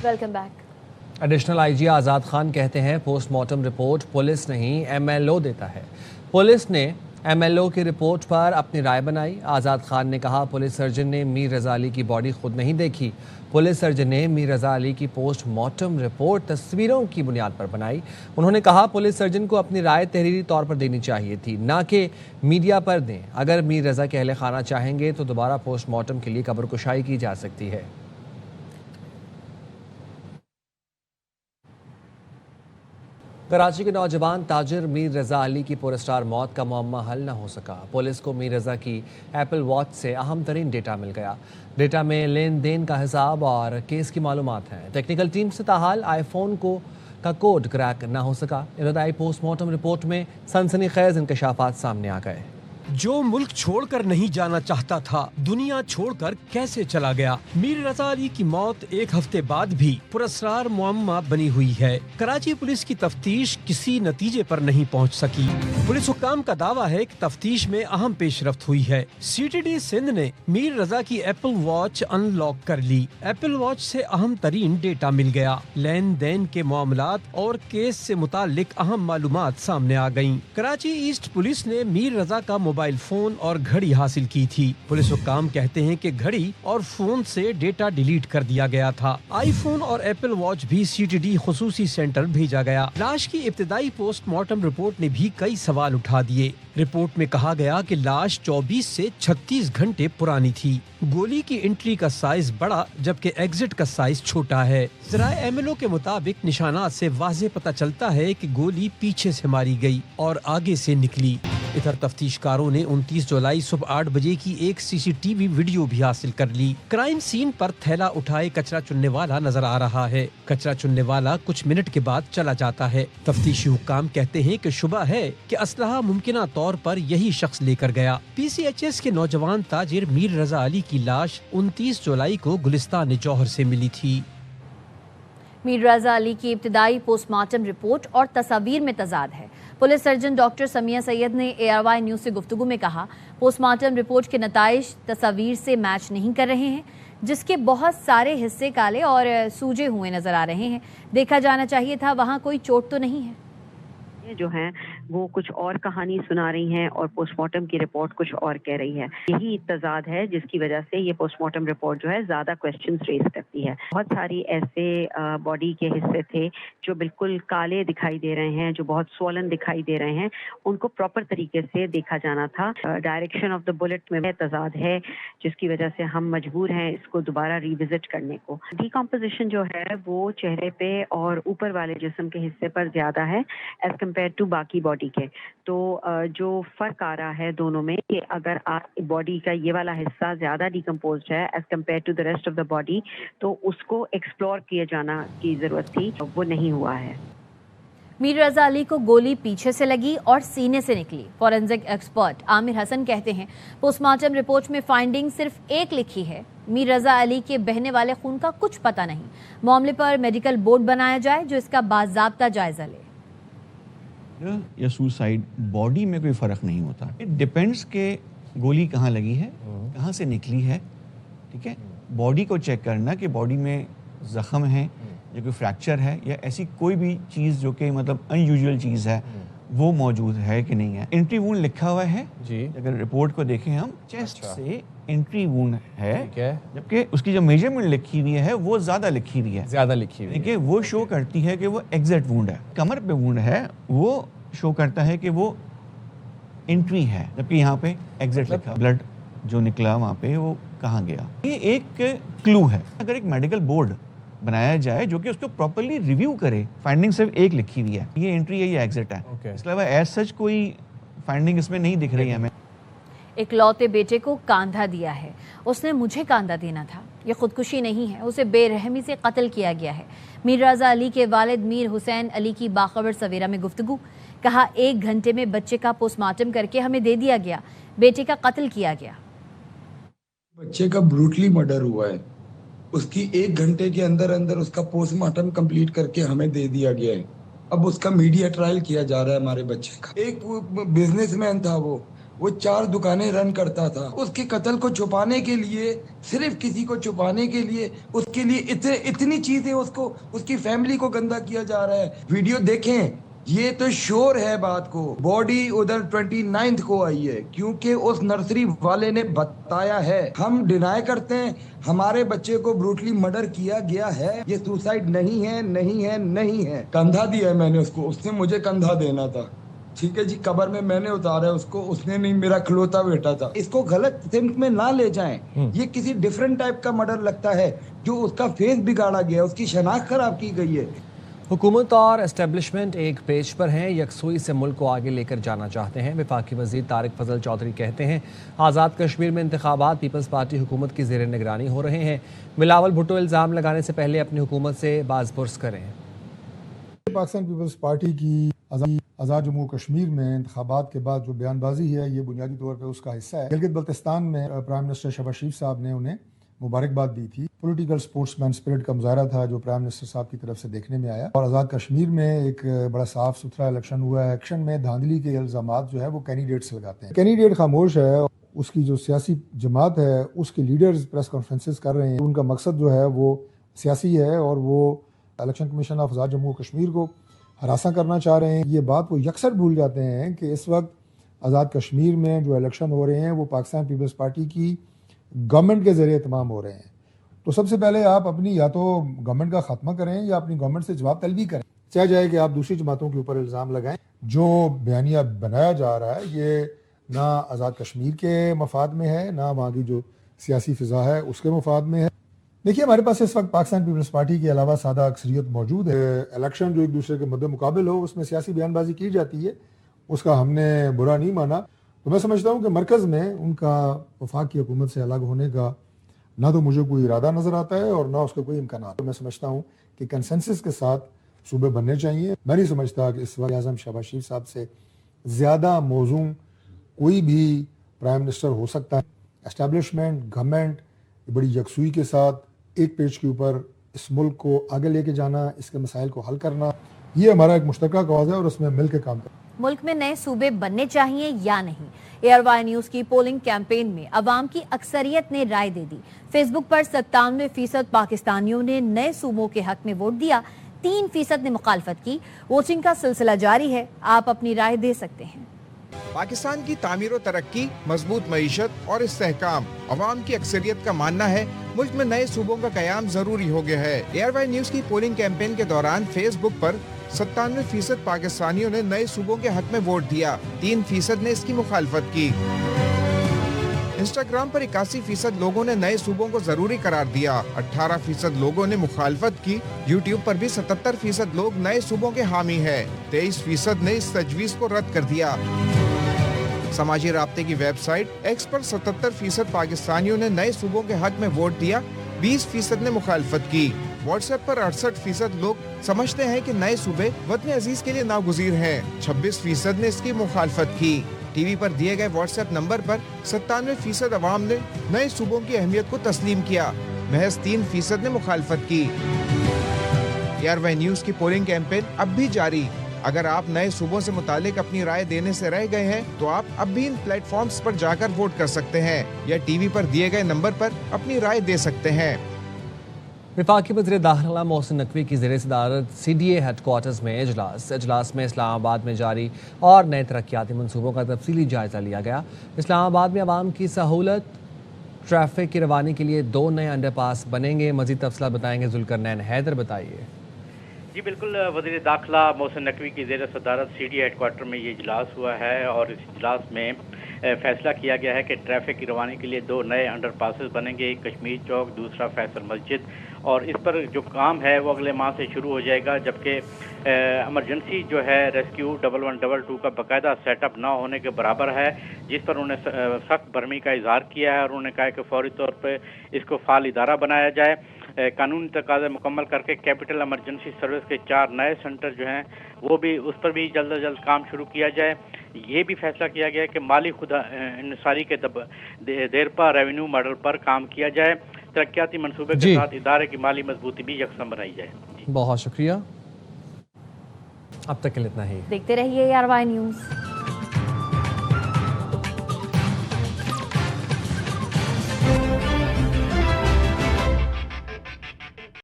Welcome back. Additional IG आज़ाद खान कहते हैं postmortem report police नहीं एमएलओ देता है। पुलिस ने एमएलओ की रिपोर्ट पर अपनी राय बनाई। आज़ाद खान ने कहा पुलिस सर्जन ने मीर रज़ा अली की बॉडी खुद नहीं देखी। पुलिस सर्जन ने मीर रज़ा अली की पोस्टमार्टम रिपोर्ट तस्वीरों की बुनियाद पर बनाई। उन्होंने कहा पुलिस सर्जन को अपनी राय तहरीरी तौर पर देनी चाहिए थी, ना कि मीडिया पर दें। अगर मीर रज़ा के अहले खाना चाहेंगे तो दोबारा पोस्टमार्टम के लिए कब्र कुशाई की जा सकती है। कराची के नौजवान ताजिर मीर रज़ा अली की पुरस्कार मौत का मुअम्मा हल न हो सका। पुलिस को मीर रज़ा की एप्पल वॉच से अहम तरीन डेटा मिल गया। डेटा में लेन देन का हिसाब और केस की मालूमात हैं। टेक्निकल टीम से ताहाल आईफोन का कोड क्रैक न हो सका। इब्तदाई पोस्टमार्टम रिपोर्ट में सनसनीखेज इंकशाफात सामने आ गए। जो मुल्क छोड़कर नहीं जाना चाहता था, दुनिया छोड़कर कैसे चला गया। मीर रज़ा अली की मौत एक हफ्ते बाद भी पुरस्कार मुअम्मा बनी हुई है। कराची पुलिस की तफ्तीश किसी नतीजे पर नहीं पहुंच सकी। पुलिस हुक्काम का दावा है कि तफ्तीश में अहम पेशरफ्त हुई है। सीटीडी सिंध ने मीर रज़ा की एप्पल वॉच अनलॉक कर ली। एप्पल वॉच से अहम तरीन डेटा मिल गया। लेन देन के मामलात और केस से मुतालिक अहम मालूमात सामने आ गयी। कराची ईस्ट पुलिस ने मीर रज़ा का मोबाइल फोन और घड़ी हासिल की थी। पुलिस हुक्काम कहते हैं कि घड़ी और फोन से डेटा डिलीट कर दिया गया था। आईफोन और एप्पल वॉच भी सीटीडी खुसूसी सेंटर भेजा गया। लाश की इब्तिदाई पोस्टमार्टम रिपोर्ट ने भी कई सवाल उठा दिए। रिपोर्ट में कहा गया कि लाश 24 से 36 घंटे पुरानी थी। गोली की एंट्री का साइज बड़ा जबकि एग्जिट का साइज छोटा है। ज़राए एमएलओ के मुताबिक निशानात से वाज़ेह पता चलता है कि गोली पीछे से मारी गई और आगे से निकली। इधर तफ्तीशकारों ने 29 जुलाई सुबह 8 बजे की एक सीसीटीवी वीडियो भी हासिल कर ली। क्राइम सीन पर थैला उठाए कचरा चुनने वाला नजर आ रहा है। कचरा चुनने वाला कुछ मिनट के बाद चला जाता है। तफ्तीशी हुक्काम कहते हैं कि शुबा है कि असलहा मुमकिना तौर पर यही शख्स लेकर गया। पीसीएचएस के नौजवान ताजिर मीर रज़ा अली की लाश 29 जुलाई को गुलिस्तान जौहर से मिली थी। मीर रज़ा अली की इब्तिदाई पोस्टमार्टम रिपोर्ट और तस्वीर में तजाद है। Police surgeon doctor Samiya Syed ने ARY न्यूज़ से गुफ्तगू में कहा पोस्टमार्टम रिपोर्ट के नताइज तस्वीर से मैच नहीं कर रहे हैं, जिसके बहुत सारे हिस्से काले और सूजे हुए नजर आ रहे हैं। देखा जाना चाहिए था वहाँ कोई चोट तो नहीं है। जो हैं वो कुछ और कहानी सुना रही हैं और पोस्टमार्टम की रिपोर्ट कुछ और कह रही है। यही तजाद है जिसकी वजह से ये पोस्टमार्टम रिपोर्ट जो है ज़्यादा क्वेश्चंस रेज करती है। बहुत सारी ऐसे बॉडी के हिस्से थे जो बिल्कुल काले दिखाई दे रहे हैं, जो बहुत स्वॉलन दिखाई दे रहे हैं, उनको प्रॉपर तरीके से देखा जाना था। डायरेक्शन ऑफ द बुलेट में तजाद है जिसकी वजह से हम मजबूर हैं इसको दोबारा रिविजिट करने को। डिकम्पोजिशन जो है वो चेहरे पे और ऊपर वाले जिस्म के हिस्से पर ज़्यादा है एज कम्पेयर टू बाकी बॉडी के। तो जो फर्क आ रहा है दोनों में कि अगर बॉडी का ये वाला हिस्सा ज्यादा डिकम्पोज्ड है as compared to the rest of the body, तो उसको एक्सप्लोर किए जाना की जरूरत थी, वो नहीं हुआ है। मीर रज़ा अली को गोली पीछे से लगी और सीने से निकली। फॉरेंसिक एक्सपर्ट आमिर हसन कहते हैं पोस्टमार्टम रिपोर्ट में फाइंडिंग सिर्फ एक लिखी है, मीर रज़ा अली के बहने वाले खून का कुछ पता नहीं। मामले पर मेडिकल बोर्ड बनाया जाए जो इसका बाज़ाब्ता जायजा ले। या सुसाइड बॉडी में कोई फ़र्क नहीं होता। इट डिपेंड्स के गोली कहाँ लगी है, कहाँ से निकली है। ठीक है, बॉडी को चेक करना कि बॉडी में ज़ख्म है या कोई फ्रैक्चर है या ऐसी कोई भी चीज़ जो कि मतलब अनयूजुअल चीज़ है वो मौजूद है कि नहीं है। एंट्री वूंड लिखा हुआ है जी। अगर रिपोर्ट को देखें हम चेस्ट से एंट्री वूंड है, जबकि उसकी जो मेजरमेंट लिखी हुई है वो ज़्यादा लिखी हुई है। देखिए वो शो करती है कि वो एग्जैक्ट वूंड है। कमर पे वूंड है वो शो करता है कि वो एंट्री है, जबकि यहाँ पे एग्जैक्ट लिखा। ब्लड जो निकला वहाँ पे वो कहाँ गया, ये एक क्लू है। अगर एक मेडिकल बोर्ड बनाया जाए जो कि उसको प्रॉपर्ली रिव्यू करे, फाइंडिंग सिर्फ एक लिखी हुई है, ये एंट्री है, ये एग्जिट है। इसके अलावा एज सच कोई फाइंडिंग इसमें नहीं दिख रही है हमें। इकलौते बेटे को कांधा दिया है, उसने मुझे कांधा देना था। ये खुदकुशी नहीं है, उसे बेरहमी से कत्ल किया गया है। मीर रज़ा अली के वालिद मीर हुसैन अली की बाखबर सवेरा में गुफ्तगू। कहा 1 घंटे में बच्चे का पोस्टमार्टम करके हमें दे दिया गया, बेटे का कत्ल किया गया। बच्चे का ब्रूटली मर्डर हुआ है, उसकी 1 घंटे के अंदर अंदर उसका पोस्टमार्टम कंप्लीट करके हमें दे दिया गया है। अब उसका मीडिया ट्रायल किया जा रहा है हमारे बच्चे का। एक बिजनेसमैन था, वो वो 4 दुकानें रन करता था। उसके कत्ल को छुपाने के लिए, सिर्फ किसी को छुपाने के लिए, उसके लिए इतनी चीजें, उसको, उसकी फैमिली को गंदा किया जा रहा है। वीडियो देखें, ये तो शोर है बात को। बॉडी उधर 29 को आई है क्योंकि उस नर्सरी वाले ने बताया है। हम डिनाई करते हैं हमारे बच्चे को ब्रूटली मर्डर किया गया है, ये सुसाइड नहीं है, नहीं है, नहीं है। कंधा दिया है मैंने उसको, उसने मुझे कंधा देना था, ठीक है जी। कब्र में मैंने उतारा उसको, उसने नहीं, मेरा खिलौता बेटा था। इसको गलत सिम्त में ना ले जाएं। ये किसी डिफरेंट टाइप का मर्डर लगता है, जो उसका फेस बिगाड़ा गया, उसकी शनाख्त खराब की गई है। हुकूमत और एस्टेब्लिशमेंट एक पेज पर हैं, यकसुई से मुल्क को आगे लेकर जाना चाहते हैं। वफाकी वज़ीर तारिक फजल चौधरी कहते हैं आज़ाद कश्मीर में इंतखाबात पीपल्स पार्टी हुकूमत की ज़ेर निगरानी हो रहे हैं। बिलावल भुट्टो इल्ज़ाम लगाने से पहले अपनी हुकूमत से बाज़पुर्स करें। पाकिस्तान पीपल्स पार्टी की आज़ाद जम्मू कश्मीर में इंतखाबात के बाद जो बयानबाजी है, ये बुनियादी तौर पर उसका हिस्सा है। गिलगित बल्तिस्तान में प्राइम मिनिस्टर शहबाज शरीफ साहब ने उन्हें मुबारकबाद दी थी। पॉलिटिकल स्पोर्ट्समैन स्पिरिट का मुजाहरा था जो प्राइम मिनिस्टर साहब की तरफ से देखने में आया। और आज़ाद कश्मीर में एक बड़ा साफ सुथरा इलेक्शन हुआ है। इलेक्शन में धांधली के इल्ज़ामात जो है वो कैंडिडेट्स लगाते हैं। कैंडिडेट खामोश है, उसकी जो सियासी जमात है उसके लीडर्स प्रेस कॉन्फ्रेंसेस कर रहे हैं। उनका मकसद जो है वो सियासी है और वो इलेक्शन कमीशन ऑफ आज़ाद जम्मू कश्मीर को हरासा करना चाह रहे हैं। ये बात वो यकसर भूल जाते हैं कि इस वक्त आज़ाद कश्मीर में जो इलेक्शन हो रहे हैं वो पाकिस्तान पीपल्स पार्टी की गवर्नमेंट के ज़रिए तमाम हो रहे हैं। तो सबसे पहले आप अपनी या तो गवर्नमेंट का खात्मा करें या अपनी गवर्नमेंट से जवाब तलबी करें। चाहे जाए कि आप दूसरी जमातों के ऊपर इल्ज़ाम लगाएं। जो बयानिया बनाया जा रहा है ये ना आज़ाद कश्मीर के मफाद में है, ना वहाँ की जो सियासी फ़िज़ा है उसके मफाद में है। देखिए, हमारे पास इस वक्त पाकिस्तान पीपल्स पार्टी के अलावा सादा अक्सरियत मौजूद है। इलेक्शन जो एक दूसरे के मद्दे मुकाबिल हो उसमें सियासी बयानबाजी की जाती है, उसका हमने बुरा नहीं माना। तो मैं समझता हूँ कि मरकज़ में उनका वफाक की हुकूमत से अलग होने का ना तो मुझे कोई इरादा नज़र आता है और ना उसके कोई इम्कान। तो मैं समझता हूँ कि कंसेंसस के साथ सूबे बनने चाहिए। मैं नहीं समझता कि इस वक्त आज़म शहबाज शरीफ साहब से ज़्यादा मौजूद कोई भी प्राइम मिनिस्टर हो सकता है। एस्टेब्लिशमेंट, गवर्नमेंट बड़ी यकसुई के साथ एक पेज के ऊपर इस मुल्क को आगे लेके जाना, इसके मसाइल को हल करना, ये हमारा एक मुश्तरका कॉज है और उसमें मिल के काम करना। मुल्क में नए सूबे बनने चाहिए या नहीं, ARY न्यूज की पोलिंग कैंपेन में अवाम की अक्सरियत ने राय दे दी। फेसबुक पर 97% पाकिस्तानियों ने नए सूबों के हक में वोट दिया, 3% ने मुखालफत की। वोटिंग का सिलसिला जारी है, आप अपनी राय दे सकते हैं। पाकिस्तान की तामीर और तरक्की, मजबूत मईशत और इस्तेहकाम, अवाम की अक्सरियत का मानना है मुल्क में नए सूबों का कयाम जरूरी हो गया है। ARY न्यूज की पोलिंग कैंपेन के दौरान फेसबुक पर 97% पाकिस्तानियों ने नए सूबों के हक में वोट दिया, 3% ने इसकी मुखालफत की। इंस्टाग्राम पर 81% लोगों ने नए सूबों को जरूरी करार दिया, 18% लोगों ने मुखालफत की। यूट्यूब पर भी 77% लोग नए सूबों के हामी हैं, 23% ने इस तजवीज को रद्द कर दिया। समाजी राब्ते की वेबसाइट एक्स पर 77% पाकिस्तानियों ने नए सूबों के हक में वोट दिया, 20% ने मुखालफत की। व्हाट्सएप पर 68% लोग समझते हैं कि नए सूबे वतन अजीज के लिए नागुज़ीर हैं, 26% ने इसकी मुखालफत की। टीवी पर दिए गए व्हाट्सएप नंबर पर 97% अवाम ने नए सूबों की अहमियत को तस्लीम किया, महज 3% ने मुखालफत की। ARY न्यूज की पोलिंग कैंपेन अब भी जारी। अगर आप नए सूबों से मुतालिक अपनी राय देने से रह गए हैं तो आप अब भी इन प्लेटफॉर्म्स पर जाकर वोट कर सकते हैं या टीवी पर दिए गए नंबर पर अपनी राय दे सकते हैं। वफाकी वज़ीर दाखिला मोहसिन नकवी की ज़ेर सदारत CDA हेडक्वार्टर्स में इजलास में इस्लामाबाद में जारी और नए तरक्याती मनसूबों का तफसीली जायज़ा लिया गया। इस्लामाबाद में आवाम की सहूलत, ट्रैफिक की रवानी के लिए 2 नए अंडरपास बनेंगे। मज़ीद तफसीलात बताएंगे जुल्करनैन हैदर। बताइए जी बिल्कुल, वज़ीर दाखिला मोहसिन नकवी की ज़ेर सदारत CDA हेडक्वार्टर में ये इजलास हुआ है और इस इजलास में फैसला किया गया है कि ट्रैफिक की रवानी के लिए 2 नए अंडरपासेस बनेंगे, एक कश्मीर चौक, दूसरा फैसल मस्जिद। और इस पर जो काम है वो अगले माह से शुरू हो जाएगा, जबकि इमरजेंसी जो है रेस्क्यू 1112 का बाकायदा सेटअप ना होने के बराबर है, जिस पर उन्होंने सख्त बरहमी का इजहार किया है और उन्होंने कहा कि फौरी तौर पर इसको फाल इदारा बनाया जाए। कानूनी तकाज़े मुकम्मल करके कैपिटल इमरजेंसी सर्विस के 4 नए सेंटर जो हैं वो भी, उस पर भी जल्द अज जल्द काम शुरू किया जाए। ये भी फैसला किया गया है कि माली खुदा इंसारी के देरपा रेवेन्यू मॉडल पर काम किया जाए, तरक्याती मनसूबे के साथ इदारे की माली मजबूती भी यकसम बनाई जाए। बहुत शुक्रिया, अब तक के लिए इतना ही। देखते रहिए ARY न्यूज़।